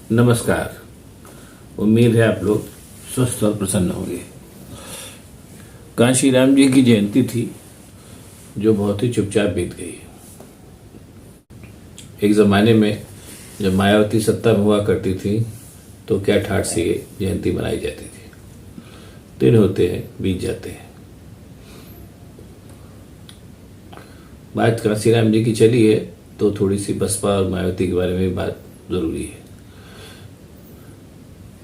नमस्कार। उम्मीद है आप लोग स्वस्थ और प्रसन्न होंगे। कांशी राम जी की जयंती थी जो बहुत ही चुपचाप बीत गई। एक ज़माने में जब मायावती सत्ता में हुआ करती थी तो क्या ठाठ से ये जयंती मनाई जाती थी। दिन होते हैं, बीत जाते हैं। बात कांशी राम जी की चली है तो थोड़ी सी बसपा और मायावती के बारे में भी बात ज़रूरी है।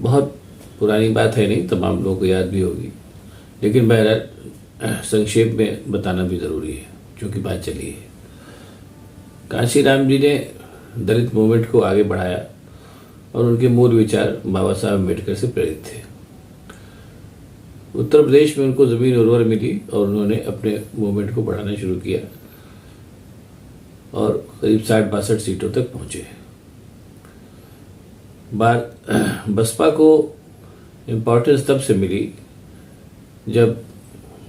बहुत पुरानी बात है नहीं, तमाम लोगों को याद भी होगी, लेकिन बहरहाल संक्षेप में बताना भी ज़रूरी है क्योंकि बात चली है। कांशी राम जी ने दलित मूवमेंट को आगे बढ़ाया और उनके मूल विचार बाबा साहब अम्बेडकर से प्रेरित थे। उत्तर प्रदेश में उनको ज़मीन उर्वर मिली और उन्होंने अपने मूवमेंट को बढ़ाना शुरू किया और करीब 60-62 सीटों तक पहुंचे। बसपा को इम्पोर्टेंस तब से मिली जब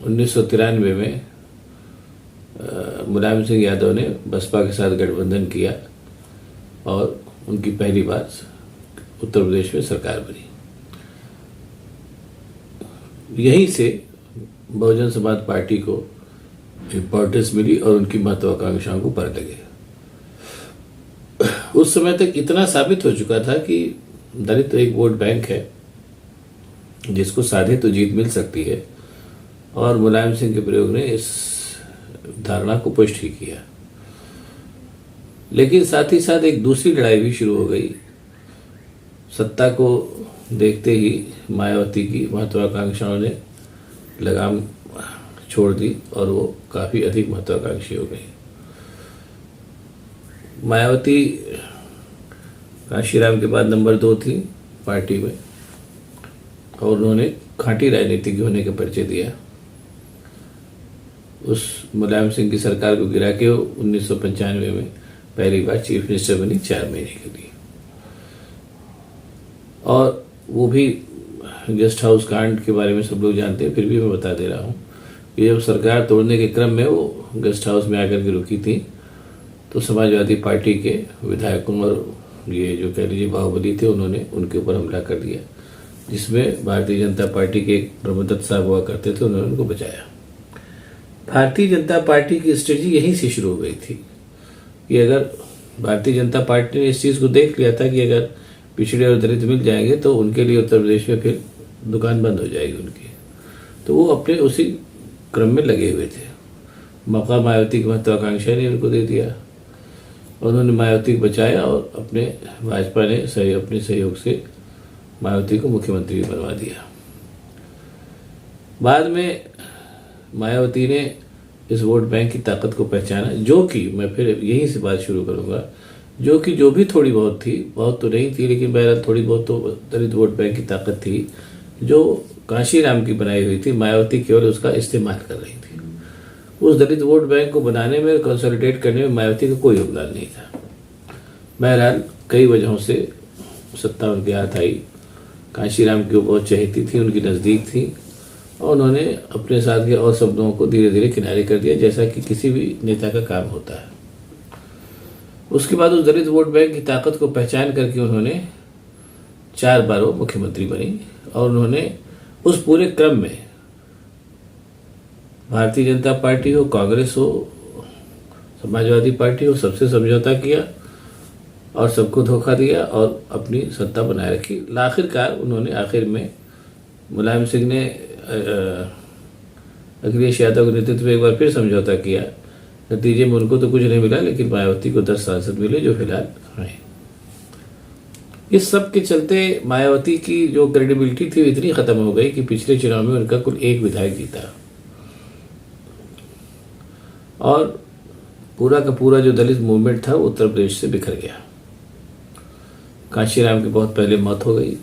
1993 में मुलायम सिंह यादव ने बसपा के साथ गठबंधन किया और उनकी पहली बार उत्तर प्रदेश में सरकार बनी। यहीं से बहुजन समाज पार्टी को इम्पोर्टेंस मिली और उनकी महत्वाकांक्षाओं को पर लगे। उस समय तक इतना साबित हो चुका था कि दलित एक वोट बैंक है जिसको साधे तो जीत मिल सकती है और मुलायम सिंह के प्रयोग ने इस धारणा को पुष्ट ही किया। लेकिन साथ ही साथ एक दूसरी लड़ाई भी शुरू हो गई। सत्ता को देखते ही मायावती की महत्वाकांक्षाओं ने लगाम छोड़ दी और वो काफ़ी अधिक महत्वाकांक्षी हो गई। मायावती कांशीराम के बाद नंबर 2 थी पार्टी में और उन्होंने खांटी राजनीतिक होने का परिचय दिया। उस मुलायम सिंह की सरकार को गिरा के 1995 में पहली बार चीफ मिनिस्टर बनी 4 महीने के लिए, और वो भी गेस्ट हाउस कांड के बारे में सब लोग जानते हैं, फिर भी मैं बता दे रहा हूँ कि जब सरकार तोड़ने के क्रम में वो गेस्ट हाउस में आकर के रुकी थी तो समाजवादी पार्टी के विधायकों और ये जो कह लीजिए बाहुबली थे उन्होंने उनके ऊपर हमला कर दिया, जिसमें भारतीय जनता पार्टी के एक ब्रह्मदत्त साहब हुआ करते थे, उन्होंने उनको बचाया। भारतीय जनता पार्टी की स्ट्रेटजी यहीं से शुरू हो गई थी कि अगर भारतीय जनता पार्टी ने इस चीज़ को देख लिया था कि अगर पिछड़े और दलित मिल जाएंगे तो उनके लिए उत्तर प्रदेश में फिर दुकान बंद हो जाएगी उनकी, तो वो अपने उसी क्रम में लगे हुए थे। मौका मायावती की महत्वाकांक्षा ने उनको दे दिया, उन्होंने मायावती को बचाया और अपने भाजपा ने अपने सहयोग से मायावती को मुख्यमंत्री बनवा दिया। बाद में मायावती ने इस वोट बैंक की ताकत को पहचाना, जो कि मैं फिर यहीं से बात शुरू करूंगा, जो भी थोड़ी बहुत थी, बहुत तो नहीं थी लेकिन बहरहाल थोड़ी बहुत तो दलित वोट बैंक की ताकत थी जो कांशीराम की बनाई हुई थी। मायावती केवल उसका इस्तेमाल कर रही थी। उस दलित वोट बैंक को बनाने में, कंसोलिडेट करने में मायावती का कोई योगदान नहीं था। बहरहाल कई वजहों से सत्ता उनके हाथ आई। कांशीराम की वो बहुत चहेती थी, उनकी नज़दीक थी और उन्होंने अपने साथ के और सब लोगों को धीरे धीरे किनारे कर दिया, जैसा कि किसी भी नेता का काम होता है। उसके बाद उस दलित वोट बैंक की ताकत को पहचान करके उन्होंने 4 बार वो मुख्यमंत्री बनी और उन्होंने उस पूरे क्रम में भारतीय जनता पार्टी हो, कांग्रेस हो, समाजवादी पार्टी हो, सबसे समझौता किया और सबको धोखा दिया और अपनी सत्ता बनाए रखी। आखिरकार उन्होंने आखिर में मुलायम सिंह ने अखिलेश यादव के नेतृत्व में एक बार फिर समझौता किया। नतीजे में उनको तो कुछ नहीं मिला लेकिन मायावती को 10 सांसद मिले जो फिलहाल हैं। इस सब के चलते मायावती की जो क्रेडिबिलिटी थी इतनी खत्म हो गई कि पिछले चुनाव में उनका कुल 1 विधायक जीता और पूरा का पूरा जो दलित मूवमेंट था वो उत्तर प्रदेश से बिखर गया। कांशीराम की बहुत पहले मौत हो गई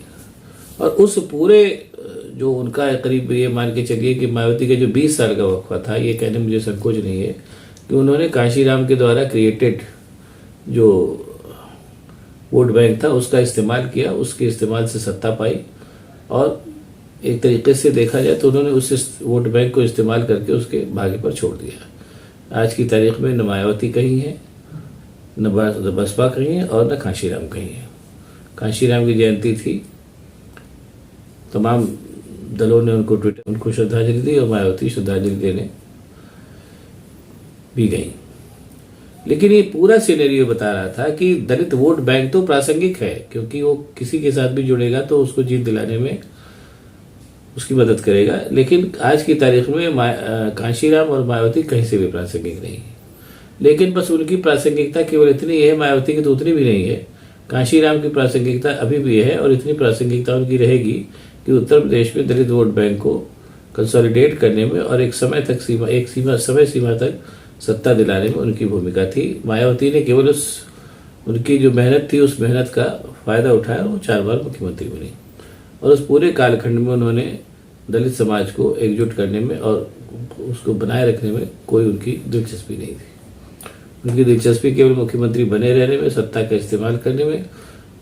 और उस पूरे जो उनका करीब ये मान के चलिए कि मायावती का जो 20 साल का वक्फा था, ये कहने मुझे संकोच नहीं है कि उन्होंने कांशीराम के द्वारा क्रिएटेड जो वोट बैंक था उसका इस्तेमाल किया, उसके इस्तेमाल से सत्ता पाई और एक तरीके से देखा जाए तो उन्होंने उस वोट बैंक को इस्तेमाल करके उसके भाग्य पर छोड़ दिया। आज की तारीख में न मायावती कहीं है, न बसपा कहीं है और न कांशीराम कहीं है। कांशीराम की जयंती थी, तमाम दलों ने उनको श्रद्धांजलि दी और मायावती श्रद्धांजलि देने भी गई। लेकिन ये पूरा सिनेरियो बता रहा था कि दलित वोट बैंक तो प्रासंगिक है, क्योंकि वो किसी के साथ भी जुड़ेगा तो उसको जीत दिलाने में उसकी मदद करेगा। लेकिन आज की तारीख में कांशीराम और मायावती कहीं से भी प्रासंगिक नहीं है। लेकिन बस उनकी प्रासंगिकता केवल इतनी है, मायावती की तो उतनी भी नहीं है। कांशीराम की प्रासंगिकता अभी भी है और इतनी प्रासंगिकता उनकी रहेगी कि उत्तर प्रदेश में दलित वोट बैंक को कंसोलिडेट करने में और एक समय सीमा तक सत्ता दिलाने में उनकी भूमिका थी। मायावती ने केवल उनकी जो मेहनत थी उस मेहनत का फायदा उठाया, वो 4 बार मुख्यमंत्री बनी और उस पूरे कालखंड में उन्होंने दलित समाज को एकजुट करने में और उसको बनाए रखने में कोई उनकी दिलचस्पी नहीं थी। उनकी दिलचस्पी केवल मुख्यमंत्री बने रहने में, सत्ता का इस्तेमाल करने में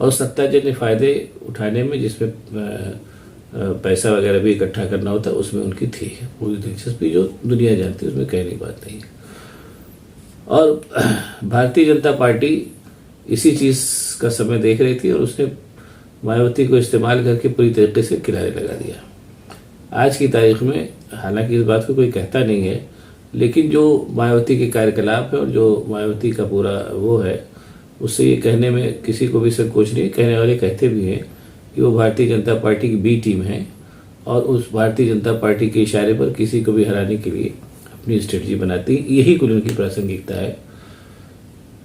और सत्ताजन्य फायदे उठाने में, जिसमें पैसा वगैरह भी इकट्ठा करना होता उसमें उनकी थी पूरी दिलचस्पी, जो दुनिया जानती है, उसमें कहने की बात नहीं। और भारतीय जनता पार्टी इसी चीज का समय देख रही थी और उसने मायावती को इस्तेमाल करके पूरी तरीके से किनारे लगा दिया। आज की तारीख में हालांकि इस बात को कोई कहता नहीं है, लेकिन जो मायावती के कार्यकलाप है और जो मायावती का पूरा वो है, उससे ये कहने में किसी को भी संकोच नहीं। कहने वाले कहते भी हैं कि वो भारतीय जनता पार्टी की बी टीम है और उस भारतीय जनता पार्टी के इशारे पर किसी को भी हराने के लिए अपनी स्ट्रेटजी बनाती। यही कुल उनकी प्रासंगिकता है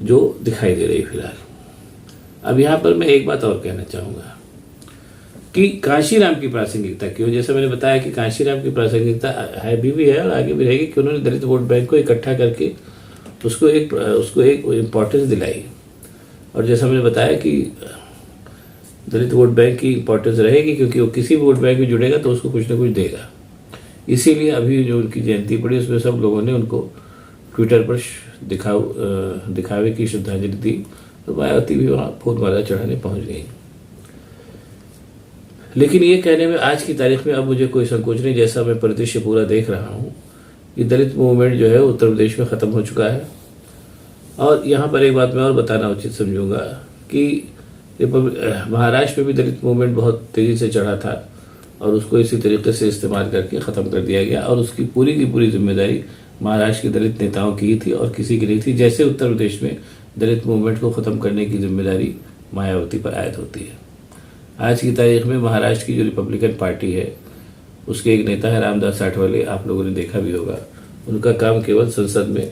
जो दिखाई दे रही है फिलहाल। अब यहाँ पर मैं एक बात और कहना चाहूँगा कि कांशीराम की प्रासंगिकता क्यों, जैसे मैंने बताया कि कांशीराम की प्रासंगिकता है भी है और आगे भी रहेगी कि उन्होंने दलित वोट बैंक को इकट्ठा करके उसको एक इम्पोर्टेंस दिलाई। और जैसा मैंने बताया कि दलित वोट बैंक की इम्पोर्टेंस रहेगी क्योंकि वो किसी भी वोट बैंक में जुड़ेगा तो उसको कुछ ना कुछ देगा। इसीलिए अभी जो उनकी जयंती पड़ी उसमें सब लोगों ने उनको ट्विटर पर दिखावे की श्रद्धांजलि दी, तो मायावती भी वहाँ फूलमाला चढ़ाने पहुंच गई। लेकिन ये कहने में आज की तारीख में अब मुझे कोई संकोच नहीं, जैसा मैं परिदृश्य पूरा देख रहा हूँ कि दलित मूवमेंट जो है उत्तर प्रदेश में ख़त्म हो चुका है। और यहाँ पर एक बात मैं और बताना उचित समझूंगा कि महाराष्ट्र में भी दलित मूवमेंट बहुत तेज़ी से चढ़ा था और उसको इसी तरीके से इस्तेमाल करके ख़त्म कर दिया गया और उसकी पूरी की पूरी जिम्मेदारी महाराष्ट्र के दलित नेताओं की थी और किसी की नहीं थी। जैसे उत्तर प्रदेश में दलित मूवमेंट को ख़त्म करने की जिम्मेदारी मायावती पर आयद होती है। आज की तारीख में महाराष्ट्र की जो रिपब्लिकन पार्टी है उसके एक नेता है रामदास आठवले, आप लोगों ने देखा भी होगा। उनका काम केवल संसद में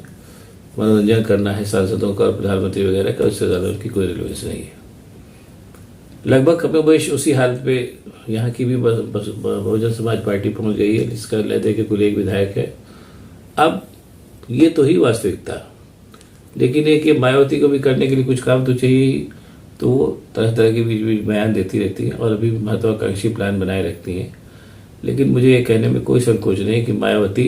मनोरंजन करना है सांसदों का और प्रधानमंत्री वगैरह का, उससे ज़्यादा उनकी कोई रिलेवेंस नहीं है। लगभग कमोबेश उसी हालत पे यहाँ की भी बहुजन समाज पार्टी पहुंच गई है, जिसका लहदे के कुल एक विधायक है। अब ये तो ही वास्तविकता, लेकिन एक ये मायावती को भी करने के लिए कुछ काम तो चाहिए, तो वो तरह तरह के बीच बीच बयान देती रहती हैं और अभी महत्वाकांक्षी प्लान बनाए रखती हैं। लेकिन मुझे ये कहने में कोई संकोच नहीं कि मायावती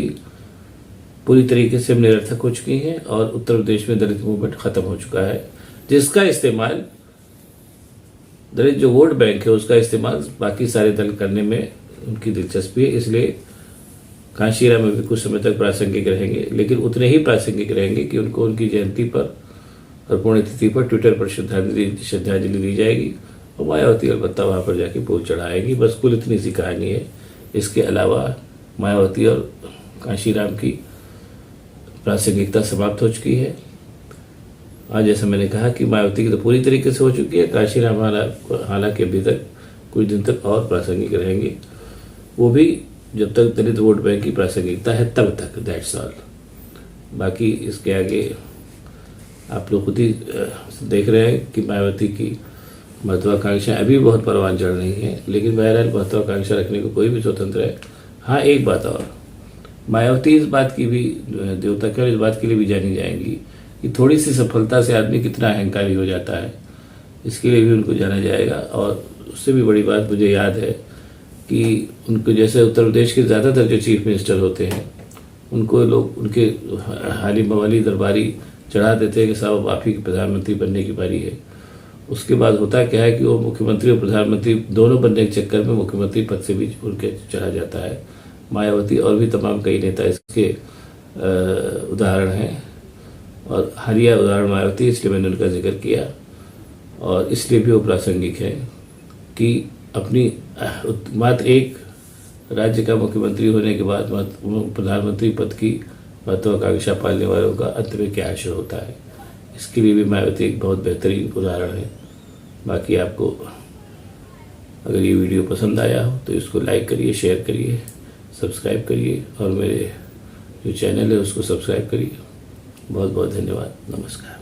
पूरी तरीके से निरर्थक हो चुकी हैं और उत्तर प्रदेश में दलित मूवमेंट खत्म हो चुका है, जिसका इस्तेमाल दलित जो वोट बैंक है उसका इस्तेमाल बाकी सारे दल करने में उनकी दिलचस्पी है। इसलिए कांशीराम में भी कुछ समय तक प्रासंगिक रहेंगे, लेकिन उतने ही प्रासंगिक रहेंगे कि उनको उनकी जयंती पर और पुण्यतिथि पर ट्विटर पर श्रद्धांजलि दी जाएगी और मायावती अलबत्ता वहाँ पर जाके फूल चढ़ाएगी। बस कुल इतनी सी कहानी है। इसके अलावा मायावती और कांशीराम की प्रासंगिकता समाप्त हो चुकी है। आज जैसा मैंने कहा कि मायावती की तो पूरी तरीके से हो चुकी है, कांशीराम हालांकि अभी तक कुछ दिन तक और प्रासंगिक रहेंगे, वो भी जब तक दलित वोट बैंक की प्रासंगिकता है तब तक, दैट्स ऑल। बाकी इसके आगे आप लोग खुद ही देख रहे हैं कि मायावती की महत्वाकांक्षा अभी बहुत परवान चढ़ रही है, लेकिन बहरहाल महत्वाकांक्षा रखने को कोई भी स्वतंत्र है। हाँ, एक बात और, मायावती इस बात की भी देवता की और इस बात के लिए भी जानी जाएंगी कि थोड़ी सी सफलता से आदमी कितना अहंकारी हो जाता है, इसके लिए भी उनको जाना जाएगा। और उससे भी बड़ी बात मुझे याद है कि उनको जैसे उत्तर प्रदेश के ज़्यादातर जो चीफ मिनिस्टर होते हैं उनको लोग उनके हाली मवाली दरबारी चढ़ा देते हैं कि साहब आप ही प्रधानमंत्री बनने की बारी है। उसके बाद होता क्या है कि वो मुख्यमंत्री और प्रधानमंत्री दोनों बनने के चक्कर में मुख्यमंत्री पद से भी उनके चढ़ा जाता है। मायावती और भी तमाम कई नेता इसके उदाहरण हैं और हालिया उदाहरण मायावती, इसलिए मैंने उनका जिक्र किया। और इसलिए भी वो प्रासंगिक है कि अपनी मात्र एक राज्य का मुख्यमंत्री होने के बाद प्रधानमंत्री पद की महत्वाकांक्षा पालने वालों का अंत में क्या आशय होता है, इसके लिए भी मायावती एक बहुत बेहतरीन उदाहरण है। बाकी आपको अगर ये वीडियो पसंद आया हो तो इसको लाइक करिए, शेयर करिए, सब्सक्राइब करिए और मेरे जो चैनल है उसको सब्सक्राइब करिए। बहुत बहुत धन्यवाद। नमस्कार।